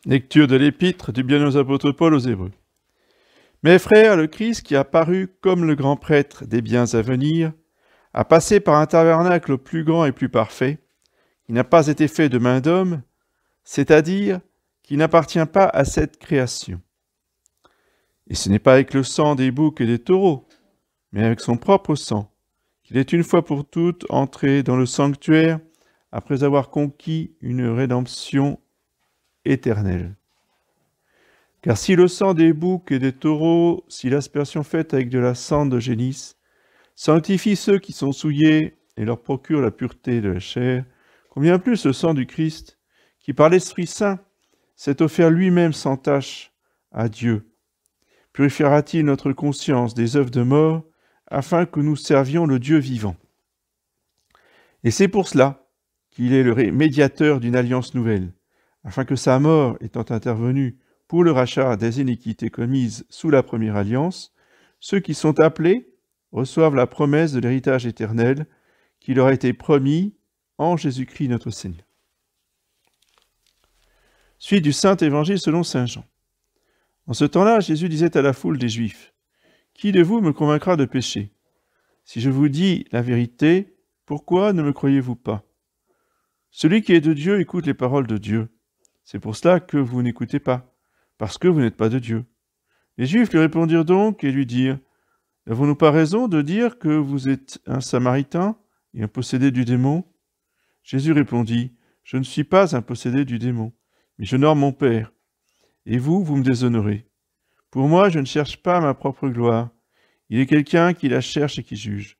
Lecture de l'épître du bienheureux apôtre Paul aux Hébreux. Mes frères, le Christ qui a paru comme le grand prêtre des biens à venir, a passé par un tabernacle plus grand et plus parfait, qui n'a pas été fait de main d'homme, c'est-à-dire qui n'appartient pas à cette création. Et ce n'est pas avec le sang des boucs et des taureaux, mais avec son propre sang, qu'il est une fois pour toutes entré dans le sanctuaire après avoir conquis une rédemption éternelle. Car si le sang des boucs et des taureaux, si l'aspersion faite avec de la cendre de génisse, sanctifie ceux qui sont souillés et leur procure la pureté de la chair, combien plus le sang du Christ, qui par l'Esprit Saint s'est offert lui-même sans tache à Dieu, purifiera-t-il notre conscience des œuvres de mort, afin que nous servions le Dieu vivant. Et c'est pour cela qu'il est le médiateur d'une alliance nouvelle, afin que sa mort étant intervenue pour le rachat des iniquités commises sous la première alliance, ceux qui sont appelés reçoivent la promesse de l'héritage éternel qui leur a été promis en Jésus-Christ notre Seigneur. Suite du Saint Évangile selon saint Jean. En ce temps-là, Jésus disait à la foule des Juifs, « Qui de vous me convaincra de péché? Si je vous dis la vérité, pourquoi ne me croyez-vous pas? Celui qui est de Dieu écoute les paroles de Dieu. C'est pour cela que vous n'écoutez pas, parce que vous n'êtes pas de Dieu. » Les Juifs lui répondirent donc et lui dirent, « N'avons-nous pas raison de dire que vous êtes un Samaritain et un possédé du démon ?» Jésus répondit, « Je ne suis pas un possédé du démon, mais j'honore mon Père. Et vous, vous me déshonorez. Pour moi, je ne cherche pas ma propre gloire. Il est quelqu'un qui la cherche et qui juge.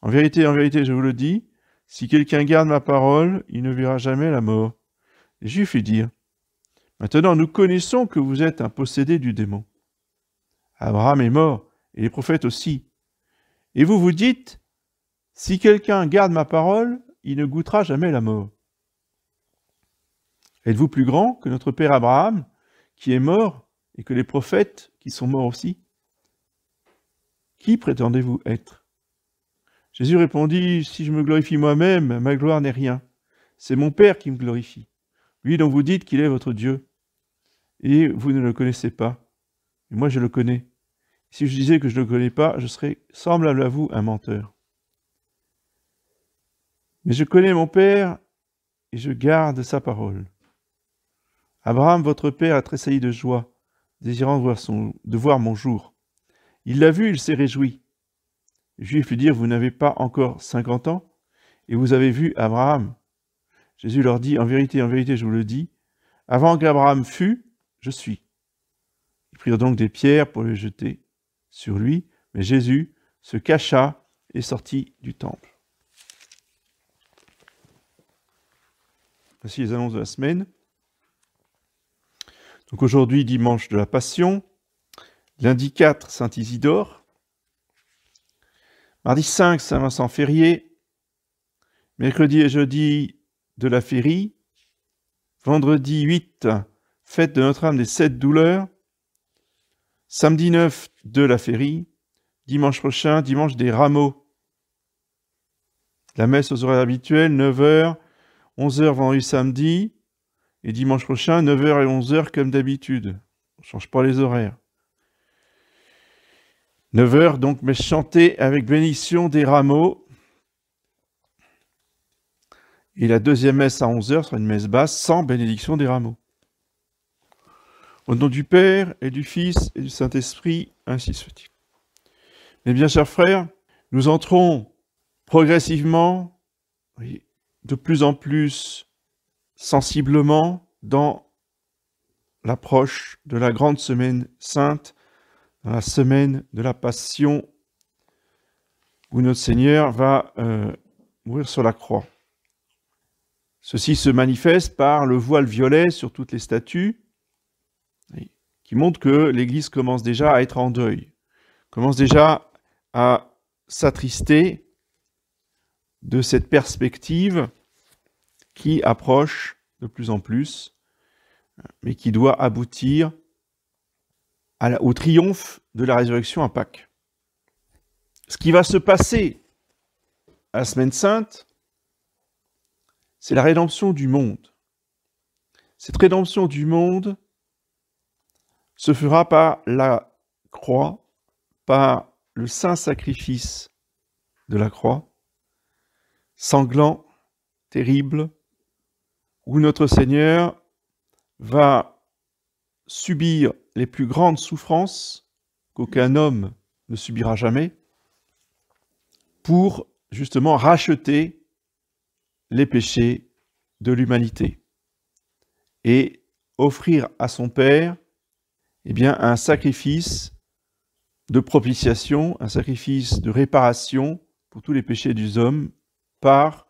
En vérité, je vous le dis, si quelqu'un garde ma parole, il ne verra jamais la mort. » Les Juifs lui dirent, « Maintenant, nous connaissons que vous êtes un possédé du démon. Abraham est mort, et les prophètes aussi. Et vous vous dites, si quelqu'un garde ma parole, il ne goûtera jamais la mort. Êtes-vous plus grand que notre père Abraham, qui est mort, et que les prophètes qui sont morts aussi? Qui prétendez-vous être? » Jésus répondit, « Si je me glorifie moi-même, ma gloire n'est rien. C'est mon Père qui me glorifie, lui dont vous dites qu'il est votre Dieu. Et vous ne le connaissez pas. Et moi, je le connais. Si je disais que je ne le connais pas, je serais semblable à vous, un menteur. Mais je connais mon Père et je garde sa parole. Abraham, votre père, a tressailli de joie, désirant de voir mon jour. Il l'a vu, il s'est réjoui. » Les Juifs lui dirent, « Vous n'avez pas encore 50 ans, et vous avez vu Abraham. » Jésus leur dit, en vérité, je vous le dis, avant qu'Abraham fût, je suis. » Ils prirent donc des pierres pour les jeter sur lui, mais Jésus se cacha et sortit du temple. Voici les annonces de la semaine. Donc aujourd'hui, dimanche de la Passion, lundi 4, Saint Isidore, mardi 5, Saint Vincent Ferrier, mercredi et jeudi de la Férie, vendredi 8, fête de Notre-Dame des 7 douleurs, samedi 9 de la Férie, dimanche prochain, dimanche des Rameaux. La messe aux horaires habituels, 9h, 11h vendredi samedi, et dimanche prochain, 9h et 11h comme d'habitude. On ne change pas les horaires. 9h donc, mais chantée avec bénédiction des Rameaux. Et la deuxième messe à 11h sera une messe basse sans bénédiction des Rameaux. Au nom du Père et du Fils et du Saint-Esprit, ainsi soit-il. Mes bien chers frères, nous entrons progressivement, de plus en plus sensiblement dans l'approche de la grande semaine sainte, dans la semaine de la Passion, où notre Seigneur va mourir sur la croix. Ceci se manifeste par le voile violet sur toutes les statues, qui montre que l'Église commence déjà à être en deuil, commence déjà à s'attrister de cette perspective qui approche de plus en plus, mais qui doit aboutir au triomphe de la résurrection à Pâques. Ce qui va se passer à la Semaine Sainte, c'est la rédemption du monde. Cette rédemption du monde se fera par la croix, par le saint sacrifice de la croix, sanglant, terrible, où notre Seigneur va subir les plus grandes souffrances qu'aucun homme ne subira jamais, pour justement racheter les péchés de l'humanité et offrir à son Père un sacrifice de propitiation, un sacrifice de réparation pour tous les péchés des hommes par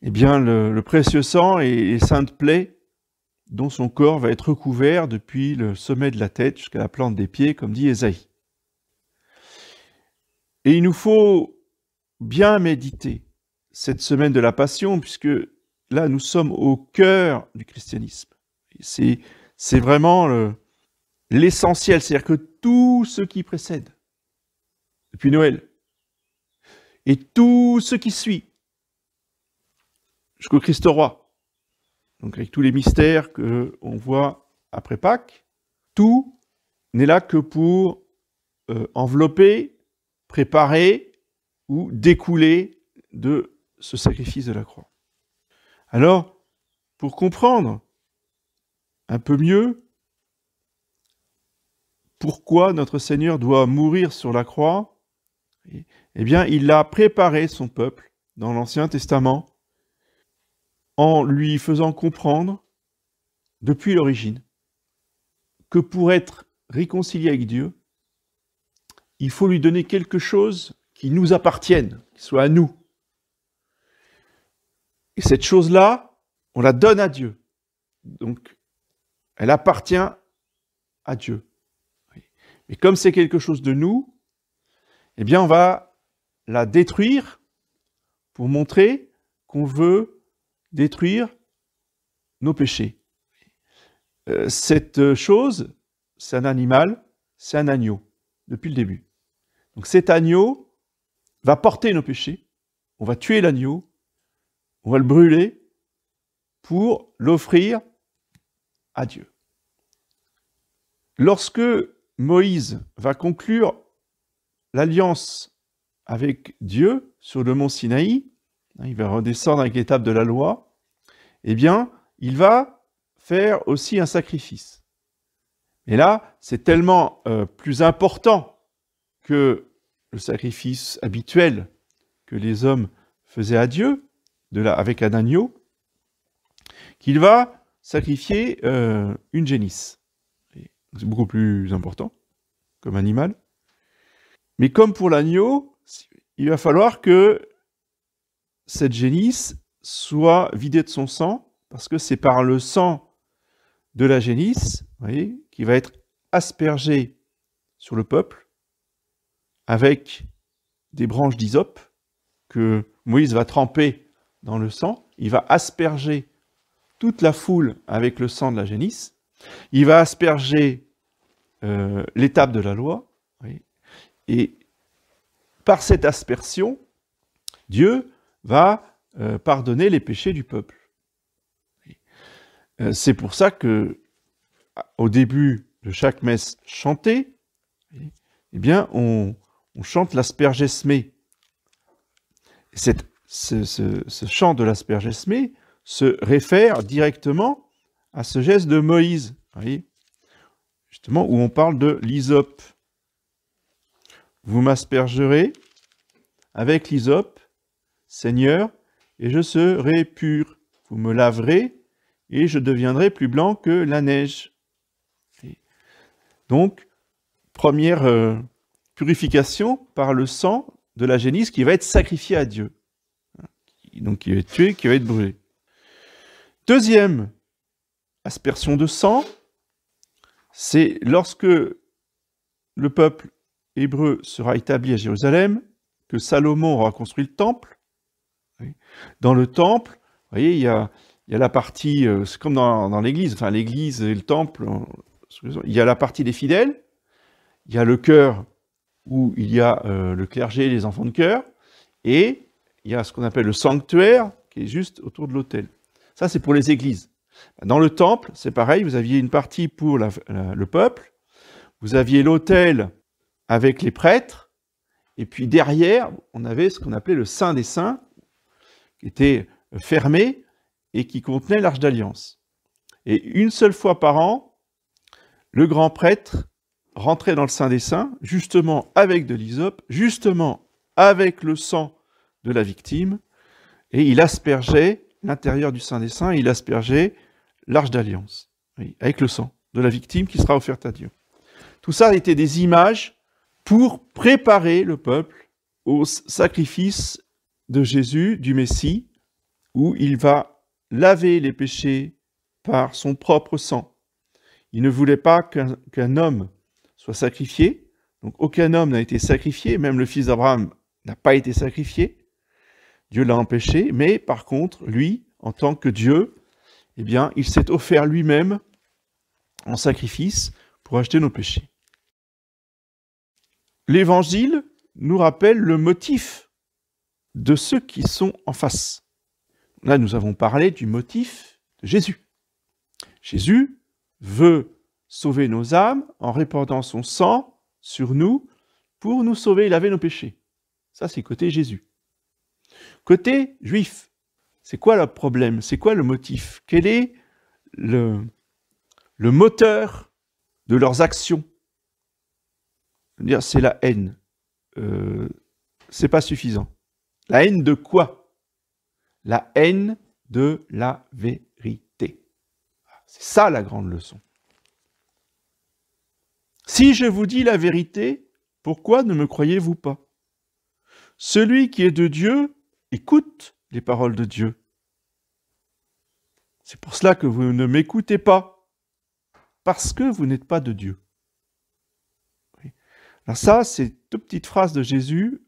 le précieux sang et les saintes plaies dont son corps va être recouvert depuis le sommet de la tête jusqu'à la plante des pieds, comme dit Ésaïe. Et il nous faut bien méditer cette semaine de la Passion, puisque là, nous sommes au cœur du christianisme. C'est vraiment l'essentiel, c'est-à-dire que tout ce qui précède, depuis Noël, et tout ce qui suit, jusqu'au Christ roi, donc avec tous les mystères qu'on voit après Pâques, tout n'est là que pour envelopper, préparer ou découler de ce sacrifice de la croix. Alors, pour comprendre un peu mieux pourquoi notre Seigneur doit mourir sur la croix, il a préparé son peuple dans l'Ancien Testament en lui faisant comprendre, depuis l'origine, que pour être réconcilié avec Dieu, il faut lui donner quelque chose qui nous appartienne, qui soit à nous. Et cette chose-là, on la donne à Dieu. Donc, elle appartient à Dieu. Mais comme c'est quelque chose de nous, on va la détruire pour montrer qu'on veut détruire nos péchés. Cette chose, c'est un animal, c'est un agneau, depuis le début. Donc cet agneau va porter nos péchés, on va tuer l'agneau, on va le brûler pour l'offrir à Dieu. Lorsque Moïse va conclure l'alliance avec Dieu sur le mont Sinaï, il va redescendre avec l'étape de la loi, il va faire aussi un sacrifice. Et là, c'est tellement plus important que le sacrifice habituel que les hommes faisaient à Dieu, avec un agneau, qu'il va sacrifier une génisse. C'est beaucoup plus important comme animal. Mais comme pour l'agneau, il va falloir que cette génisse soit vidée de son sang, parce que c'est par le sang de la génisse, qui va être aspergé sur le peuple, avec des branches d'hysope que Moïse va tremper dans le sang. Il va asperger toute la foule avec le sang de la génisse. Il va asperger l'étape de la loi. Et par cette aspersion, Dieu va pardonner les péchés du peuple. C'est pour ça que, au début de chaque messe chantée, on chante l'aspergesmé. Ce chant de l'aspergesmé se réfère directement à ce geste de Moïse, justement où on parle de l'hysope. Vous m'aspergerez avec l'hysope, Seigneur, et je serai pur. Vous me laverez, et je deviendrai plus blanc que la neige. Donc, première purification par le sang de la génisse qui va être sacrifié à Dieu. Donc, qui va être tué, qui va être brûlé. Deuxième aspersion de sang, c'est lorsque le peuple hébreu sera établi à Jérusalem, que Salomon aura construit le temple. Dans le temple, vous voyez, il y a la partie, c'est comme dans l'église, enfin l'église et le temple, il y a la partie des fidèles, il y a le chœur où il y a le clergé et les enfants de chœur, et il y a ce qu'on appelle le sanctuaire qui est juste autour de l'autel. Ça, c'est pour les églises. Dans le temple, c'est pareil, vous aviez une partie pour le peuple, vous aviez l'autel avec les prêtres, et puis derrière, on avait ce qu'on appelait le Saint des Saints, qui était fermé et qui contenait l'Arche d'Alliance. Et une seule fois par an, le grand prêtre rentrait dans le Saint des Saints, justement avec de l'hysope, justement avec le sang de la victime, et il aspergeait l'intérieur du Saint des Saints, il aspergeait l'Arche d'Alliance, oui, avec le sang de la victime qui sera offerte à Dieu. Tout ça était des images pour préparer le peuple au sacrifice de Jésus, du Messie, où il va laver les péchés par son propre sang. Il ne voulait pas qu'un homme soit sacrifié, donc aucun homme n'a été sacrifié, même le fils d'Abraham n'a pas été sacrifié, Dieu l'a empêché, mais par contre, lui, en tant que Dieu, eh bien, il s'est offert lui-même en sacrifice pour acheter nos péchés. L'Évangile nous rappelle le motif de ceux qui sont en face. Là, nous avons parlé du motif de Jésus. Jésus veut sauver nos âmes en répandant son sang sur nous pour nous sauver et laver nos péchés. Ça, c'est côté Jésus. Côté juif, c'est quoi le problème? C'est quoi le motif? Quel est le moteur de leurs actions? C'est la haine. C'est pas suffisant. La haine de quoi? La haine de la vérité. C'est ça la grande leçon. Si je vous dis la vérité, pourquoi ne me croyez-vous pas? Celui qui est de Dieu écoute les paroles de Dieu. C'est pour cela que vous ne m'écoutez pas, parce que vous n'êtes pas de Dieu. Alors ça, ces deux petites phrases de Jésus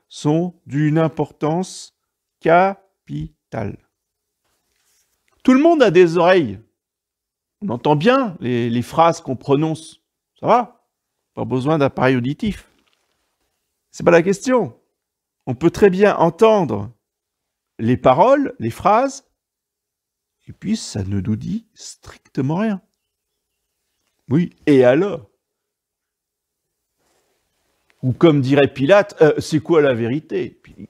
sont d'une importance capitale. Tout le monde a des oreilles. On entend bien les phrases qu'on prononce. Ça va? Pas besoin d'appareil auditif. C'est pas la question. On peut très bien entendre les paroles, les phrases, et puis ça ne nous dit strictement rien. Oui, et alors? Ou comme dirait Pilate, c'est quoi la vérité? Puis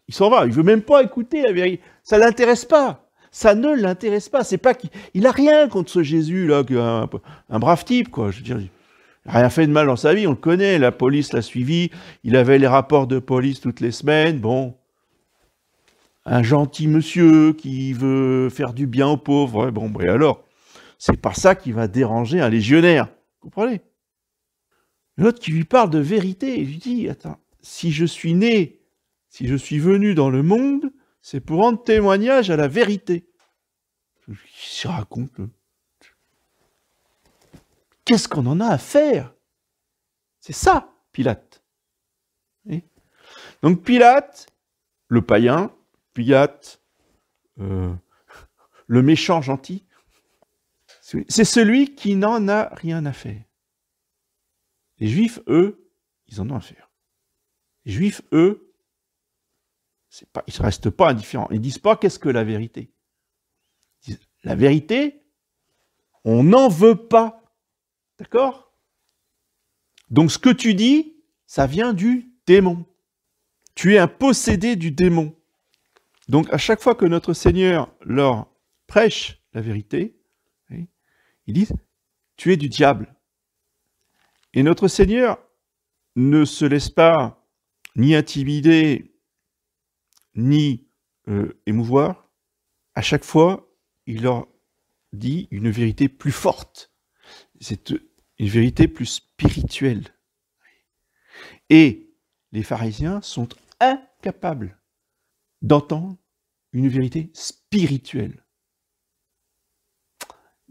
il s'en va, il veut même pas écouter la vérité. Ça l'intéresse pas. Ça ne l'intéresse pas. C'est pas qu'il a rien contre ce Jésus là, un brave type quoi. Je veux dire, il n'a rien fait de mal dans sa vie. On le connaît. La police l'a suivi. Il avait les rapports de police toutes les semaines. Bon, un gentil monsieur qui veut faire du bien aux pauvres. Ouais, bon, et alors, c'est pas ça qui va déranger un légionnaire. Vous comprenez? L'autre qui lui parle de vérité, il lui dit, attends, si je suis né, si je suis venu dans le monde, c'est pour rendre témoignage à la vérité. Il se raconte. Qu'est-ce qu'on en a à faire? C'est ça, Pilate. Et donc Pilate, le païen, Pilate, le méchant gentil, c'est celui qui n'en a rien à faire. Les Juifs, eux, ils en ont à faire. Les Juifs, eux, ils ne restent pas indifférents. Ils ne disent pas qu'est-ce que la vérité. Ils disent, la vérité, on n'en veut pas. D'accord? Donc ce que tu dis, ça vient du démon. Tu es un possédé du démon. Donc à chaque fois que notre Seigneur leur prêche la vérité, ils disent, tu es du diable. Et notre Seigneur ne se laisse pas ni intimider, ni émouvoir. À chaque fois, il leur dit une vérité plus forte. C'est une vérité plus spirituelle. Et les pharisiens sont incapables d'entendre une vérité spirituelle,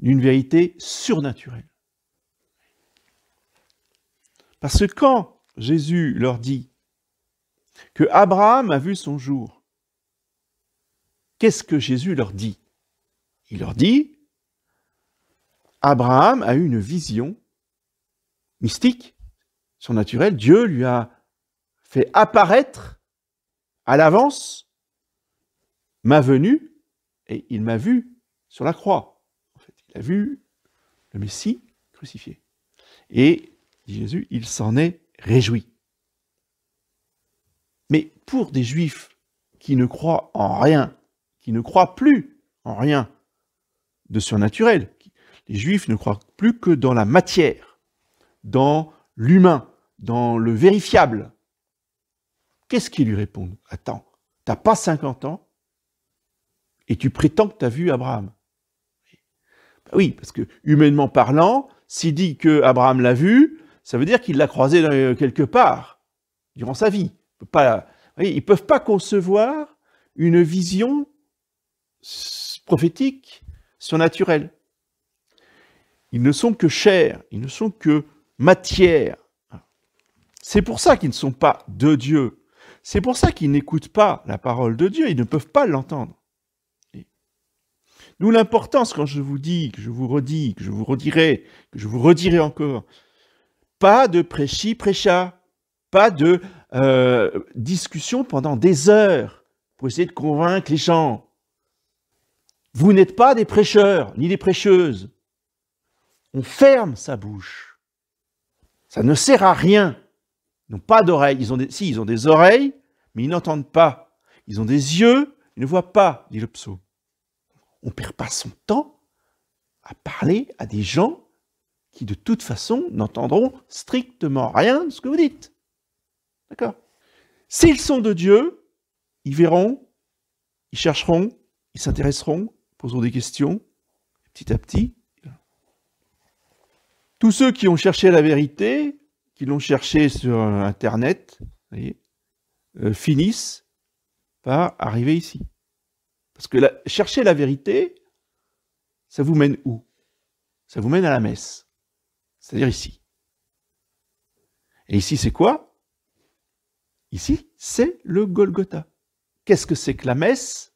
une vérité surnaturelle. Parce que quand Jésus leur dit que Abraham a vu son jour, qu'est-ce que Jésus leur dit? Il leur dit, Abraham a eu une vision mystique, surnaturelle. Dieu lui a fait apparaître à l'avance ma venue et il m'a vu sur la croix. a vu le Messie crucifié. Et, dit Jésus, il s'en est réjoui. Mais pour des Juifs qui ne croient en rien, qui ne croient plus en rien de surnaturel, les Juifs ne croient plus que dans la matière, dans l'humain, dans le vérifiable. Qu'est-ce qu'ils lui répondent? Attends, t'as pas 50 ans et tu prétends que tu as vu Abraham. Ben oui, parce que humainement parlant, s'il dit que Abraham l'a vu, ça veut dire qu'il l'a croisé quelque part durant sa vie. Ils ne peuvent pas concevoir une vision prophétique, surnaturelle. Ils ne sont que chair, ils ne sont que matière. C'est pour ça qu'ils ne sont pas de Dieu. C'est pour ça qu'ils n'écoutent pas la parole de Dieu, ils ne peuvent pas l'entendre. D'où l'importance, quand je vous dis, que je vous redis, que je vous redirai, que je vous redirai encore, pas de prêchi-prêcha, pas de discussion pendant des heures pour essayer de convaincre les gens. Vous n'êtes pas des prêcheurs, ni des prêcheuses. On ferme sa bouche. Ça ne sert à rien. Ils n'ont pas d'oreilles. Ils ont des oreilles, mais ils n'entendent pas. Ils ont des yeux, ils ne voient pas, dit le psaume. On ne perd pas son temps à parler à des gens qui, de toute façon, n'entendront strictement rien de ce que vous dites. D'accord? S'ils sont de Dieu, ils verront, ils chercheront, ils s'intéresseront, poseront des questions, petit à petit. Tous ceux qui ont cherché la vérité, qui l'ont cherché sur Internet, vous voyez, finissent par arriver ici. Parce que chercher la vérité, ça vous mène où? Ça vous mène à la messe. C'est-à-dire ici. Et ici, c'est quoi? Ici, c'est le Golgotha. Qu'est-ce que c'est que la messe?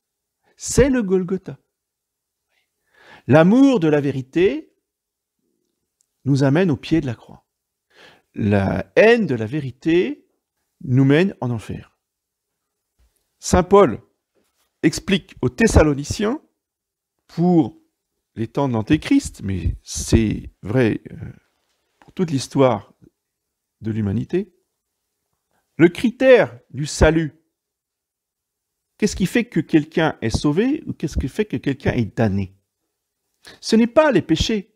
C'est le Golgotha. L'amour de la vérité nous amène au pied de la croix. La haine de la vérité nous mène en enfer. Saint Paul explique aux Thessaloniciens, pour les temps de l'Antéchrist, mais c'est vrai pour toute l'histoire de l'humanité, le critère du salut. Qu'est-ce qui fait que quelqu'un est sauvé ou qu'est-ce qui fait que quelqu'un est damné? Ce n'est pas les péchés.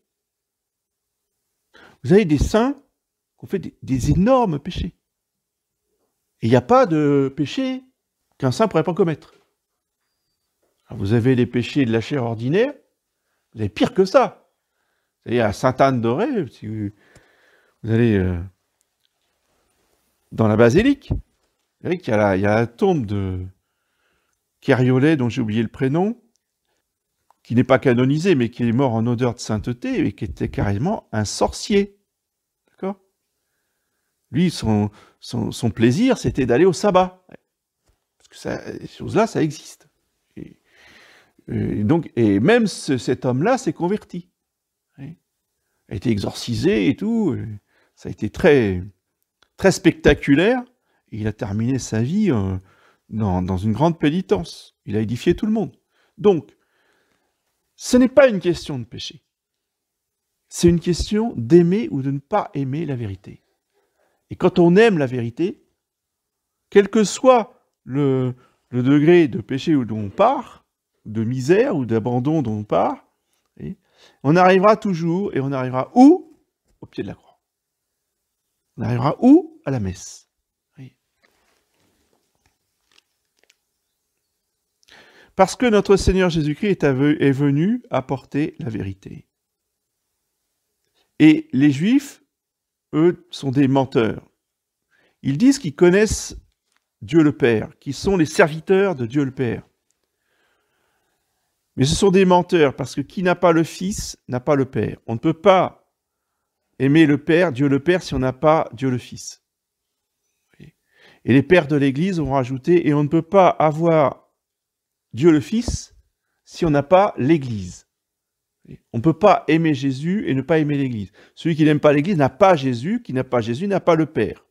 Vous avez des saints qui ont fait des énormes péchés. Et il n'y a pas de péché qu'un saint ne pourrait pas commettre. Alors vous avez les péchés de la chair ordinaire, vous avez pire que ça. C'est-à-dire à Sainte-Anne-d'Auray, si vous allez dans la basilique, vous verrez qu'il y a la tombe de Keriolet, dont j'ai oublié le prénom, qui n'est pas canonisé, mais qui est mort en odeur de sainteté, et qui était carrément un sorcier. D'accord? Lui, son plaisir, c'était d'aller au sabbat. Parce que ces choses-là, ça existe. Et même cet homme-là s'est converti. Il a été exorcisé et tout. Ça a été très, très spectaculaire. Et il a terminé sa vie dans une grande pénitence. Il a édifié tout le monde. Donc, ce n'est pas une question de péché. C'est une question d'aimer ou de ne pas aimer la vérité. Et quand on aime la vérité, quel que soit le degré de péché dont on part, de misère ou d'abandon dont on part, on arrivera toujours, et on arrivera où? Au pied de la croix. On arrivera où? À la messe. Parce que notre Seigneur Jésus-Christ est venu apporter la vérité. Et les Juifs, eux, sont des menteurs. Ils disent qu'ils connaissent Dieu le Père, qu'ils sont les serviteurs de Dieu le Père. Mais ce sont des menteurs, parce que qui n'a pas le Fils n'a pas le Père. On ne peut pas aimer le Père, Dieu le Père, si on n'a pas Dieu le Fils. Et les pères de l'Église ont rajouté, et on ne peut pas avoir Dieu le Fils si on n'a pas l'Église. On ne peut pas aimer Jésus et ne pas aimer l'Église. Celui qui n'aime pas l'Église n'a pas Jésus, qui n'a pas Jésus n'a pas le Père.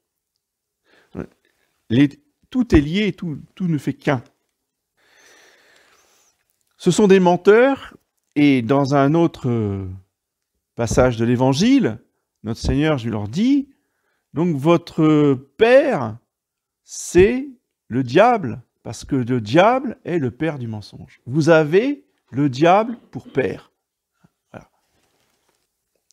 Tout est lié, tout ne fait qu'un. Ce sont des menteurs Et dans un autre passage de l'Évangile, notre Seigneur, je leur dis, donc votre père, c'est le diable, parce que le diable est le père du mensonge. Vous avez le diable pour père. Voilà.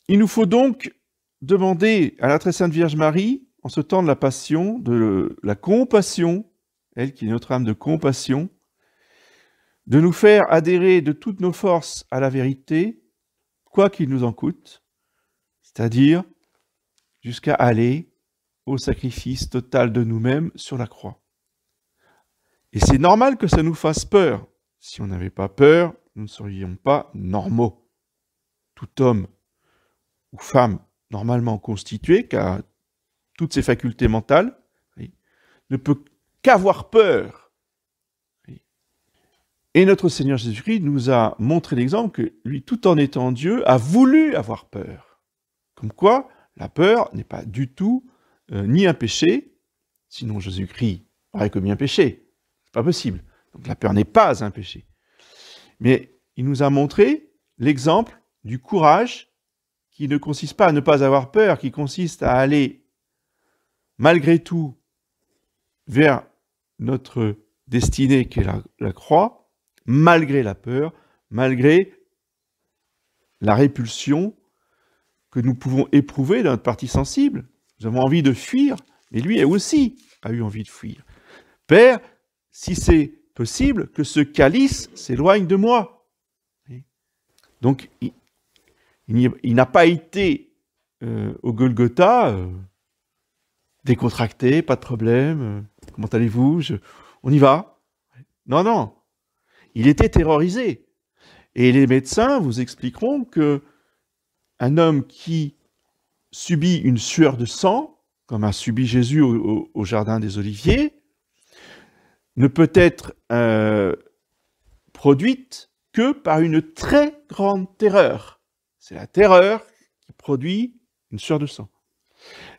Il nous faut donc demander à la très sainte Vierge Marie, en ce temps de la passion, de la compassion, elle qui est notre âme de compassion, de nous faire adhérer de toutes nos forces à la vérité, quoi qu'il nous en coûte, c'est-à-dire jusqu'à aller au sacrifice total de nous-mêmes sur la croix. Et c'est normal que ça nous fasse peur. Si on n'avait pas peur, nous ne serions pas normaux. Tout homme ou femme normalement constitué, qui a toutes ses facultés mentales, ne peut qu'avoir peur. Et notre Seigneur Jésus-Christ nous a montré l'exemple que lui, tout en étant Dieu, a voulu avoir peur. Comme quoi, la peur n'est pas du tout ni un péché, sinon Jésus-Christ aurait commis un péché. C'est pas possible. Donc la peur n'est pas un péché. Mais il nous a montré l'exemple du courage qui ne consiste pas à ne pas avoir peur, qui consiste à aller malgré tout vers notre destinée qui est la croix, malgré la peur, malgré la répulsion que nous pouvons éprouver dans notre partie sensible. Nous avons envie de fuir, mais lui aussi a eu envie de fuir. Père, si c'est possible, que ce calice s'éloigne de moi. Donc, il n'a pas été au Golgotha décontracté, pas de problème, comment allez-vous, on y va. Non, non. Il était terrorisé. Et les médecins vous expliqueront que un homme qui subit une sueur de sang, comme a subi Jésus au Jardin des Oliviers, ne peut être produite que par une très grande terreur. C'est la terreur qui produit une sueur de sang.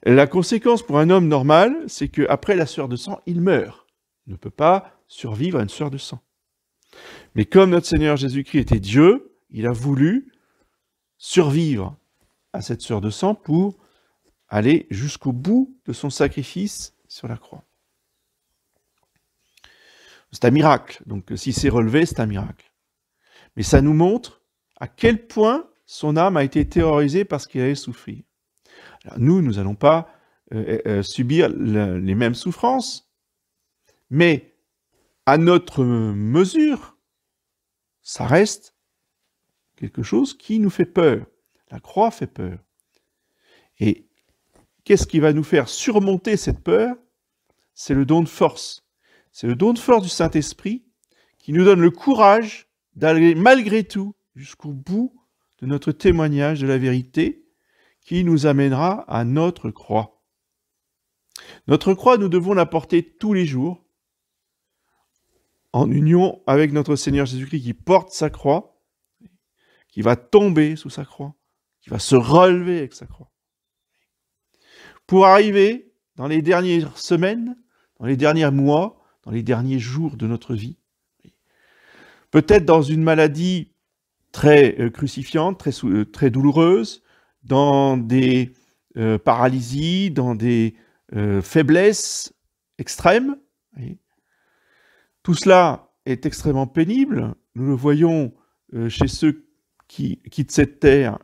La conséquence pour un homme normal, c'est qu'après la sueur de sang, il meurt. Il ne peut pas survivre à une sueur de sang. Mais comme notre Seigneur Jésus-Christ était Dieu, il a voulu survivre à cette sueur de sang pour aller jusqu'au bout de son sacrifice sur la croix. C'est un miracle. Donc si c'est relevé, c'est un miracle. Mais ça nous montre à quel point son âme a été terrorisée parce qu'il allait souffrir. Alors, nous n'allons pas subir les mêmes souffrances, mais à notre mesure, ça reste quelque chose qui nous fait peur. La croix fait peur. Et qu'est-ce qui va nous faire surmonter cette peur? C'est le don de force. C'est le don de force du Saint-Esprit qui nous donne le courage d'aller malgré tout jusqu'au bout de notre témoignage de la vérité qui nous amènera à notre croix. Notre croix, nous devons la porter tous les jours en union avec notre Seigneur Jésus-Christ qui porte sa croix, qui va tomber sous sa croix, qui va se relever avec sa croix. Pour arriver dans les dernières semaines, dans les derniers mois, dans les derniers jours de notre vie, peut-être dans une maladie très crucifiante, très douloureuse, dans des paralysies, dans des faiblesses extrêmes. Tout cela est extrêmement pénible. Nous le voyons chez ceux qui quittent cette terre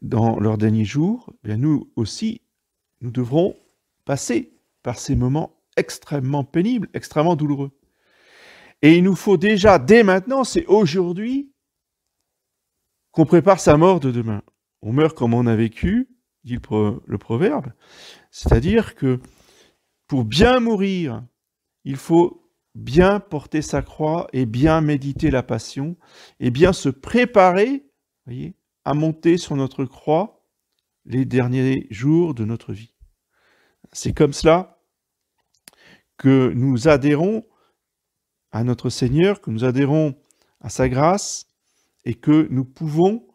dans leurs derniers jours. Bien, nous aussi, nous devrons passer par ces moments extrêmement pénibles, extrêmement douloureux. Et il nous faut déjà, dès maintenant, c'est aujourd'hui, qu'on prépare sa mort de demain. On meurt comme on a vécu, dit le proverbe, c'est-à-dire que pour bien mourir, il faut bien porter sa croix et bien méditer la passion et bien se préparer, voyez, à monter sur notre croix les derniers jours de notre vie. C'est comme cela que nous adhérons à notre Seigneur, que nous adhérons à sa grâce et que nous pouvons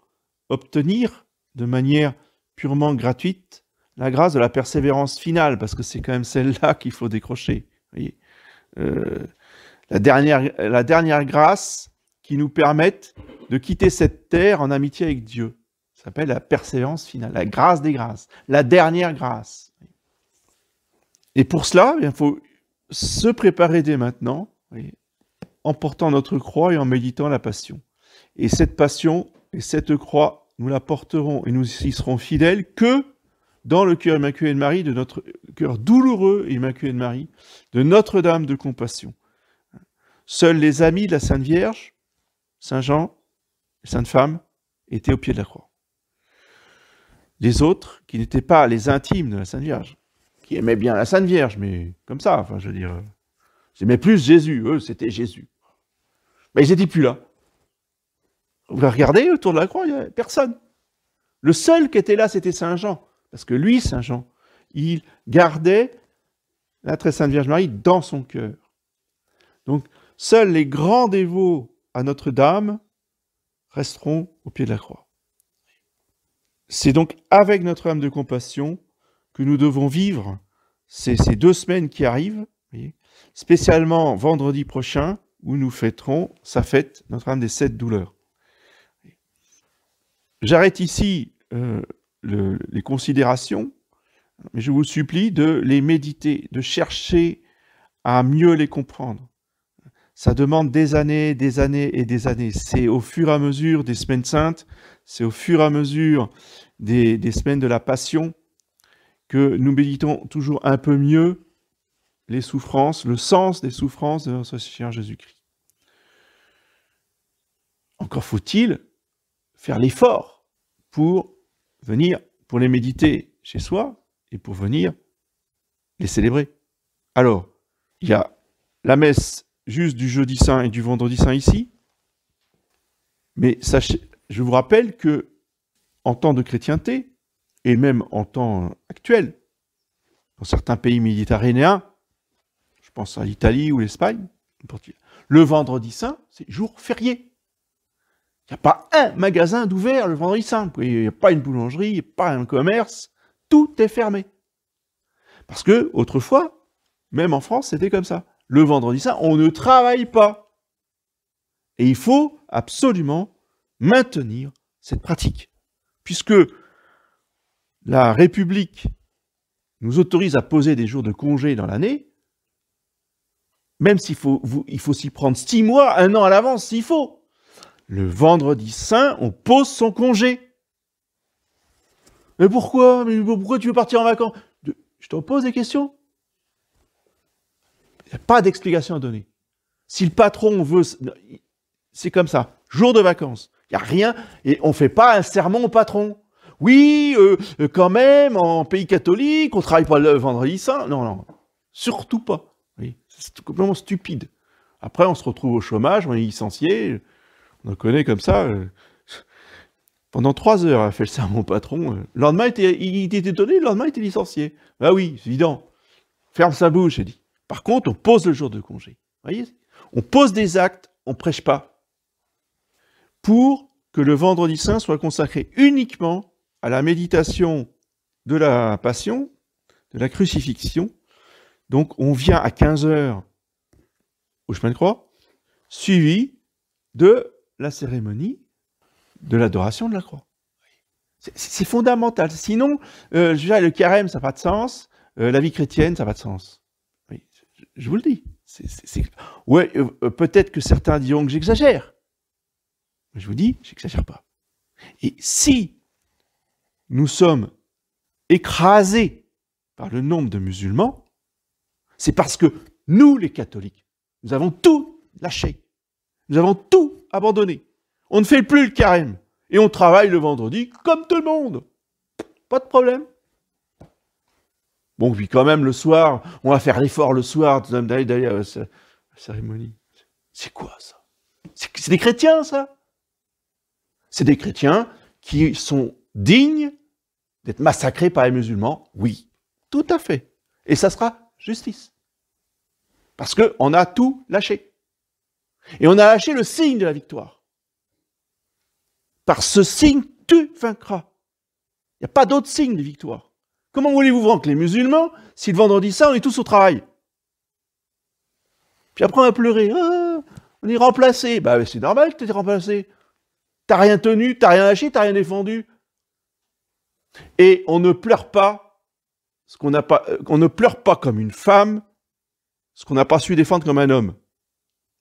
obtenir de manière purement gratuite la grâce de la persévérance finale, parce que c'est quand même celle-là qu'il faut décrocher. Voyez, la dernière grâce qui nous permette de quitter cette terre en amitié avec Dieu. Ça s'appelle la persévérance finale, la grâce des grâces, la dernière grâce. Et pour cela, il faut se préparer dès maintenant, en portant notre croix et en méditant la passion. Et cette passion et cette croix, nous la porterons et nous y serons fidèles que dans le cœur immaculé de Marie, de notre cœur douloureux et immaculé de Marie, de Notre-Dame de Compassion. Seuls les amis de la Sainte Vierge, Saint Jean, les Saintes Femmes, étaient au pied de la croix. Les autres, qui n'étaient pas les intimes de la Sainte Vierge, qui aimaient bien la Sainte Vierge, mais comme ça, enfin, je veux dire, ils aimaient plus Jésus, eux, c'était Jésus. Mais ils n'étaient plus là. Vous regardez autour de la croix, il n'y a personne. Le seul qui était là, c'était Saint Jean. Parce que lui, Saint Jean, il gardait la très sainte Vierge Marie dans son cœur. Donc, seuls les grands dévots à Notre-Dame resteront au pied de la croix. C'est donc avec Notre-Dame de Compassion que nous devons vivre ces 2 semaines qui arrivent, voyez, spécialement vendredi prochain, où nous fêterons sa fête, Notre-Dame des 7 douleurs. J'arrête ici les considérations, mais je vous supplie de les méditer, de chercher à mieux les comprendre. Ça demande des années et des années. C'est au fur et à mesure des semaines saintes, c'est au fur et à mesure des semaines de la Passion que nous méditons toujours un peu mieux les souffrances, le sens des souffrances de notre Seigneur Jésus-Christ. Encore faut-il faire l'effort pour venir, pour les méditer chez soi et pour venir les célébrer. Alors, il y a la messe juste du jeudi saint et du vendredi saint ici, mais sachez, je vous rappelle que en temps de chrétienté, et même en temps actuel, dans certains pays méditerranéens, je pense à l'Italie ou l'Espagne, le vendredi saint, c'est jour férié. Il n'y a pas un magasin d'ouvert le vendredi saint. Il n'y a pas une boulangerie, il n'y a pas un commerce. Tout est fermé. Parce que, autrefois, même en France, c'était comme ça. Le vendredi saint, on ne travaille pas. Et il faut absolument maintenir cette pratique. Puisque la République nous autorise à poser des jours de congé dans l'année, même s'il faut, il faut s'y prendre 6 mois, 1 an à l'avance, s'il faut. Le vendredi saint, on pose son congé. Mais pourquoi tu veux partir en vacances? Je te pose des questions. Il n'y a pas d'explication à donner. Si le patron veut... C'est comme ça. Jour de vacances. Il n'y a rien. Et on ne fait pas un sermon au patron. Oui, quand même, en pays catholique, on ne travaille pas le vendredi saint. Non, non. Surtout pas. Oui, c'est complètement stupide. Après, on se retrouve au chômage, on est licencié. On en connaît comme ça. Pendant 3 heures, elle a fait le sermon au patron. Le lendemain, il était étonné, le lendemain, il était licencié. Ah oui, c'est évident. Ferme sa bouche, j'ai dit. Par contre, on pose le jour de congé. Vous voyez? On pose des actes, on ne prêche pas. Pour que le vendredi saint soit consacré uniquement à la méditation de la Passion, de la crucifixion. Donc, on vient à 15 heures au chemin de croix, suivi de la cérémonie de l'adoration de la croix. C'est fondamental. Sinon, je dirais, le carême, ça n'a pas de sens. La vie chrétienne, ça n'a pas de sens. Oui, je vous le dis. Ouais, peut-être que certains diront que j'exagère. Mais je vous dis, j'exagère pas. Et si nous sommes écrasés par le nombre de musulmans, c'est parce que nous, les catholiques, nous avons tout lâché. Nous avons tout abandonné. On ne fait plus le carême. Et on travaille le vendredi comme tout le monde. Pas de problème. Bon, puis quand même, le soir, on va faire l'effort le soir d'aller à la cérémonie. C'est quoi ça? C'est des chrétiens, ça? C'est des chrétiens qui sont dignes d'être massacrés par les musulmans? Oui, tout à fait. Et ça sera justice. Parce qu'on a tout lâché. Et on a lâché le signe de la victoire. Par ce signe, tu vaincras. Il n'y a pas d'autre signe de victoire. Comment voulez-vous vaincre les musulmans si le vendredi saint, on est tous au travail? Puis après, on va pleurer. Ah, on est remplacé. Bah, c'est normal que tu es remplacé. T'as rien tenu, t'as rien lâché, t'as rien défendu. Et on ne pleure pas ce qu'on n'a pas, on ne pleure pas comme une femme ce qu'on n'a pas su défendre comme un homme.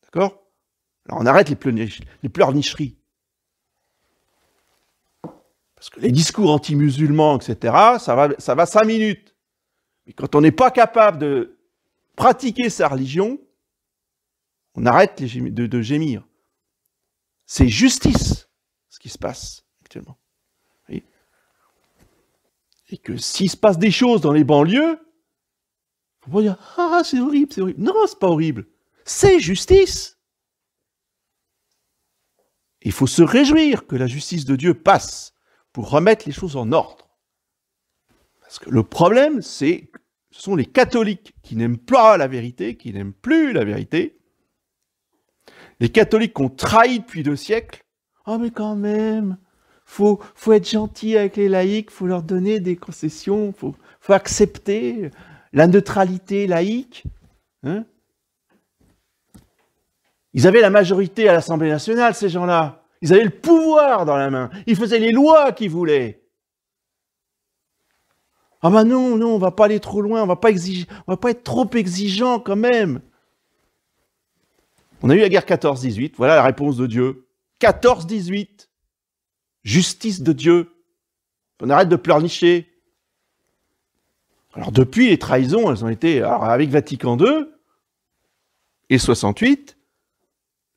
D'accord? Alors on arrête les pleurnicheries. Parce que les discours anti-musulmans, etc., ça va 5 minutes. Mais quand on n'est pas capable de pratiquer sa religion, on arrête de gémir. C'est justice ce qui se passe actuellement. Oui. Et que s'il se passe des choses dans les banlieues, il ne faut pas dire « Ah, c'est horrible, c'est horrible ». Non, c'est pas horrible. C'est justice. Il faut se réjouir que la justice de Dieu passe pour remettre les choses en ordre. Parce que le problème, ce sont les catholiques qui n'aiment pas la vérité, qui n'aiment plus la vérité. Les catholiques qu'on trahit depuis 2 siècles. Ah, mais quand même, faut être gentil avec les laïcs, faut leur donner des concessions, faut accepter la neutralité laïque. Hein? Ils avaient la majorité à l'Assemblée nationale, ces gens-là. Ils avaient le pouvoir dans la main. Ils faisaient les lois qu'ils voulaient. Ah ben non, on va pas aller trop loin, on va pas être trop exigeant quand même. On a eu la guerre 14-18, voilà la réponse de Dieu. 14-18, justice de Dieu. On arrête de pleurnicher. Alors depuis, les trahisons, elles ont été, alors avec Vatican II et 68,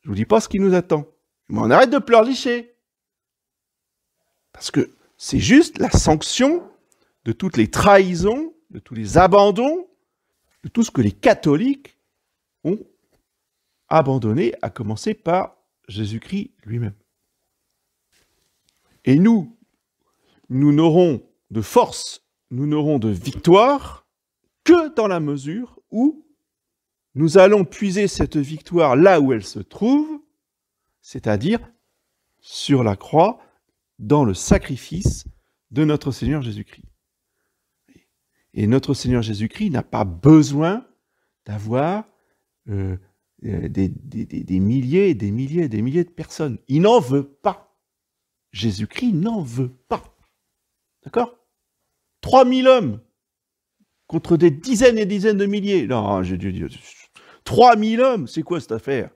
je vous dis pas ce qui nous attend. Mais on arrête de pleurnicher. Parce que c'est juste la sanction de toutes les trahisons, de tous les abandons, de tout ce que les catholiques ont abandonné, à commencer par Jésus-Christ lui-même. Et nous n'aurons de force, nous n'aurons de victoire que dans la mesure où nous allons puiser cette victoire là où elle se trouve, c'est-à-dire sur la croix, dans le sacrifice de notre Seigneur Jésus-Christ. Et notre Seigneur Jésus-Christ n'a pas besoin d'avoir des milliers et des milliers et des milliers de personnes. Il n'en veut pas. Jésus-Christ n'en veut pas. D'accord? 3000 hommes contre des dizaines et dizaines de milliers. Non, 3000 hommes, c'est quoi cette affaire?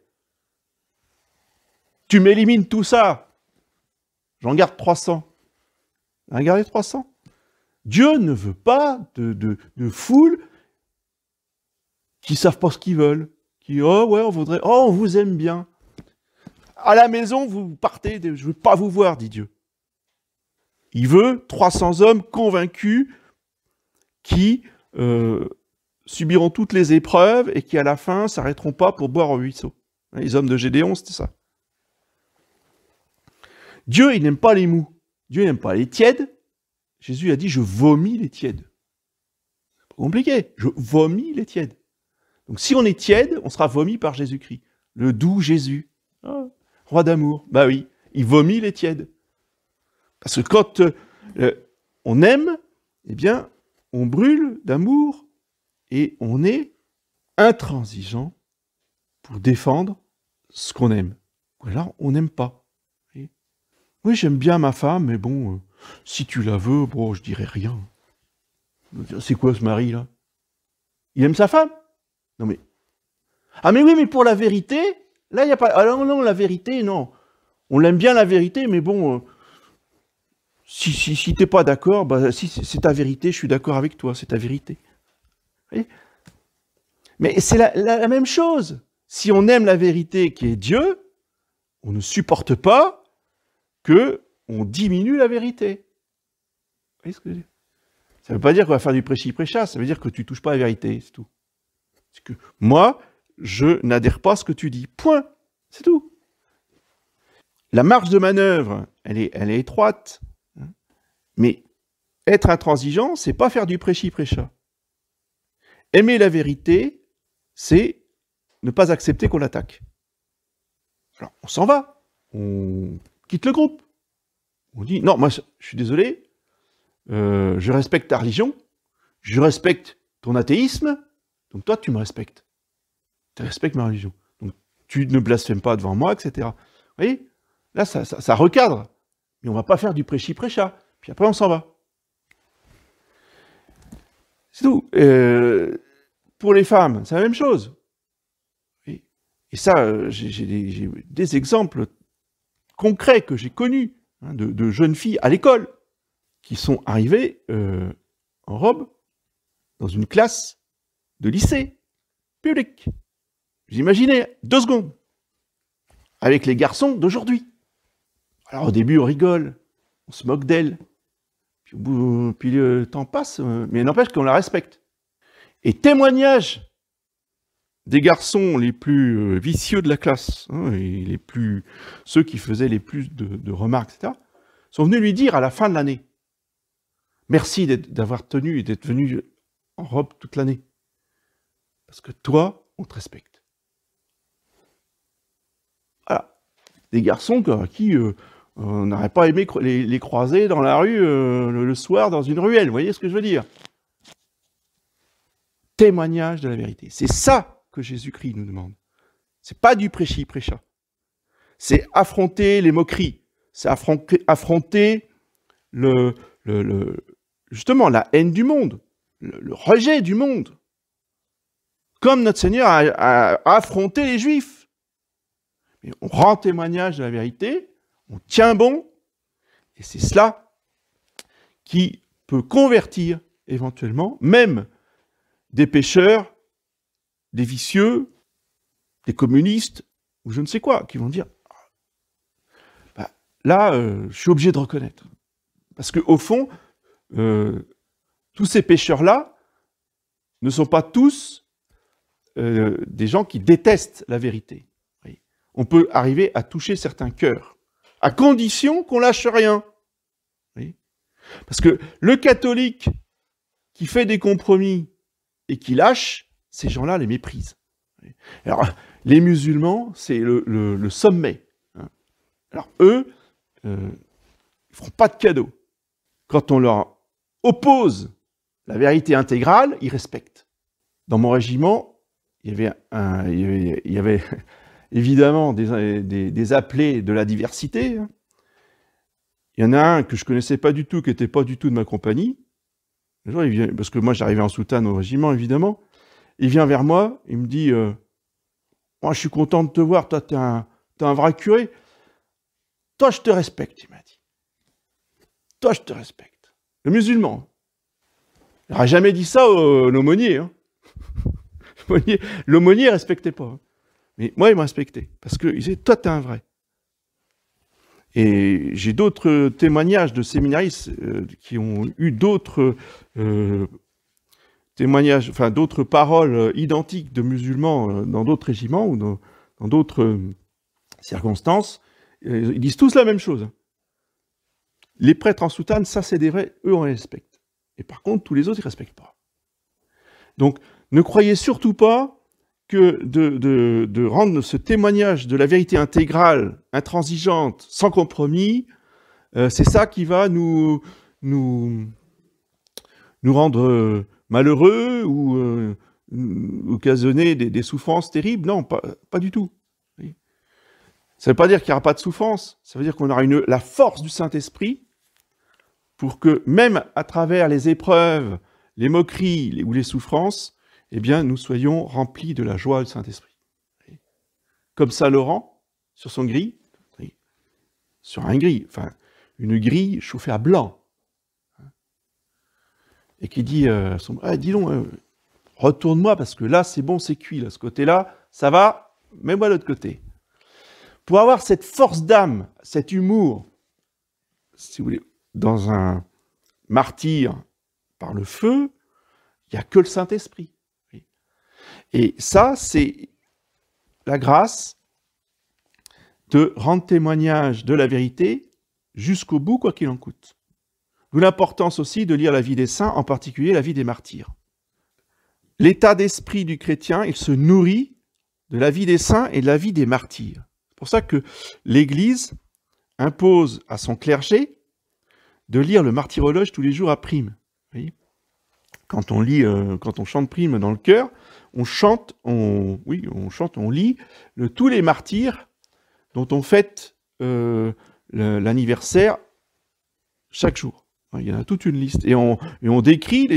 Tu m'élimines tout ça. J'en garde 300. J'en garde 300. Dieu ne veut pas de foule qui ne savent pas ce qu'ils veulent. Qui, oh ouais, on vous aime bien. À la maison, vous partez, je ne veux pas vous voir, dit Dieu. Il veut 300 hommes convaincus qui subiront toutes les épreuves et qui, à la fin, ne s'arrêteront pas pour boire au ruisseau. Les hommes de Gédéon, c'était ça. Dieu, il n'aime pas les mous. Dieu n'aime pas les tièdes. Jésus a dit, je vomis les tièdes. C'est pas compliqué. Je vomis les tièdes. Donc si on est tiède, on sera vomi par Jésus-Christ. Le doux Jésus. Oh, roi d'amour. Bah oui, il vomit les tièdes. Parce que quand on aime, eh bien, on brûle d'amour et on est intransigeant pour défendre ce qu'on aime. Ou alors, on n'aime pas. Oui, j'aime bien ma femme, mais bon, si tu la veux, bon, je dirais rien. C'est quoi ce mari-là? Il aime sa femme? Non mais... Ah mais oui, mais pour la vérité, là, il n'y a pas... Ah non, la vérité, non. On l'aime bien, la vérité, mais bon... Si t'es pas d'accord, bah, si c'est ta vérité, je suis d'accord avec toi, c'est ta vérité. Vous voyez? Mais c'est la même chose. Si on aime la vérité qui est Dieu, on ne supporte pas qu'on diminue la vérité. Vous voyez ce que je veux dire? Ça ne veut pas dire qu'on va faire du prêchi-prêcha, ça veut dire que tu ne touches pas à la vérité, c'est tout. C'est que moi, je n'adhère pas à ce que tu dis. Point. C'est tout. La marge de manœuvre, elle est étroite. Mais être intransigeant, c'est pas faire du prêchi-prêcha. Aimer la vérité, c'est ne pas accepter qu'on l'attaque. Alors, on s'en va. On quitte le groupe. On dit, non, moi, je suis désolé, je respecte ta religion, je respecte ton athéisme, donc toi, tu me respectes. Tu respectes ma religion. Donc, tu ne blasphèmes pas devant moi, etc. Vous voyez? Là, ça recadre. Mais on ne va pas faire du prêchi-prêcha. Puis après, on s'en va. C'est tout. Pour les femmes, c'est la même chose. Et ça, j'ai des exemples concrets que j'ai connus, hein, de jeunes filles à l'école qui sont arrivées en robe dans une classe de lycée public. Vous imaginez, 2 secondes, avec les garçons d'aujourd'hui. Alors au début, on rigole, on se moque d'elles. Puis le temps passe, mais n'empêche qu'on la respecte. Et témoignage des garçons les plus vicieux de la classe, hein, et ceux qui faisaient les plus de remarques, etc., sont venus lui dire à la fin de l'année, merci d'avoir tenu et d'être venu en robe toute l'année. Parce que toi, on te respecte. Voilà. Des garçons à qui on n'aurait pas aimé les croiser dans la rue le soir dans une ruelle. Vous voyez ce que je veux dire? Témoignage de la vérité. C'est ça que Jésus-Christ nous demande. C'est pas du prêchi-prêcha. C'est affronter les moqueries. C'est affronter justement la haine du monde, le rejet du monde. Comme notre Seigneur a affronté les Juifs. Mais on rend témoignage de la vérité, on tient bon, et c'est cela qui peut convertir éventuellement même des pécheurs, des vicieux, des communistes, ou je ne sais quoi, qui vont dire bah, là, je suis obligé de reconnaître. Parce qu'au fond, tous ces pécheurs-là ne sont pas tous des gens qui détestent la vérité. On peut arriver à toucher certains cœurs, à condition qu'on lâche rien. Parce que le catholique qui fait des compromis et qui lâche, ces gens-là les méprisent. Alors, les musulmans, c'est le sommet. Alors, eux, ils ne feront pas de cadeaux. Quand on leur oppose la vérité intégrale, ils respectent. Dans mon régiment, il y avait évidemment des appelés de la diversité. Il y en a un que je ne connaissais pas du tout, qui n'était pas du tout de ma compagnie. Un jour, il vient, parce que moi, j'arrivais en soutane au régiment, évidemment. Il vient vers moi, il me dit moi, je suis content de te voir, toi, t'es un vrai curé. Toi, je te respecte, il m'a dit. Toi, je te respecte. Le musulman. Il n'aurait jamais dit ça à l'aumônier. Hein. L'aumônier ne respectait pas. Hein. Mais moi, il me respectait. Parce qu'il disait, toi, t'es un vrai. Et j'ai d'autres témoignages de séminaristes qui ont eu d'autres témoignages, enfin d'autres paroles identiques de musulmans dans d'autres régiments ou dans d'autres circonstances. Ils disent tous la même chose. Les prêtres en soutane, ça c'est des vrais, eux on les respecte. Et par contre, tous les autres, ils ne respectent pas. Donc, ne croyez surtout pas que de rendre ce témoignage de la vérité intégrale, intransigeante, sans compromis, c'est ça qui va nous rendre malheureux ou occasionner des souffrances terribles. Non, pas du tout. Ça ne veut pas dire qu'il n'y aura pas de souffrance, ça veut dire qu'on aura la force du Saint-Esprit pour que, même à travers les épreuves, les moqueries ou les souffrances, eh bien, nous soyons remplis de la joie du Saint-Esprit. Comme Saint Laurent, sur son gris, sur un gris, enfin, une grille chauffée à blanc, et qui dit, dis donc, retourne-moi, parce que là, c'est bon, c'est cuit, là, ce côté-là, ça va, mets-moi de l'autre côté. Pour avoir cette force d'âme, cet humour, si vous voulez, dans un martyr par le feu, il n'y a que le Saint-Esprit. Et ça, c'est la grâce de rendre témoignage de la vérité jusqu'au bout, quoi qu'il en coûte. D'où l'importance aussi de lire la vie des saints, en particulier la vie des martyrs. L'état d'esprit du chrétien, il se nourrit de la vie des saints et de la vie des martyrs. C'est pour ça que l'Église impose à son clergé de lire le martyrologe tous les jours à prime. Vous voyez ? Quand on chante prime dans le chœur, on lit tous les martyrs dont on fête l'anniversaire chaque jour. Il y en a toute une liste. Et on décrit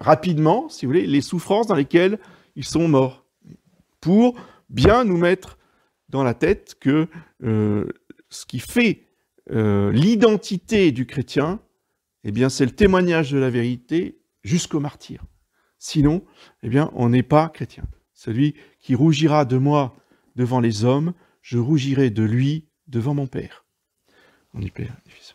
rapidement, si vous voulez, les souffrances dans lesquelles ils sont morts, pour bien nous mettre dans la tête que ce qui fait l'identité du chrétien, eh bien, c'est le témoignage de la vérité jusqu'au martyre. Sinon, eh bien, on n'est pas chrétien. Celui qui rougira de moi devant les hommes, je rougirai de lui devant mon Père. On y Père, Fils.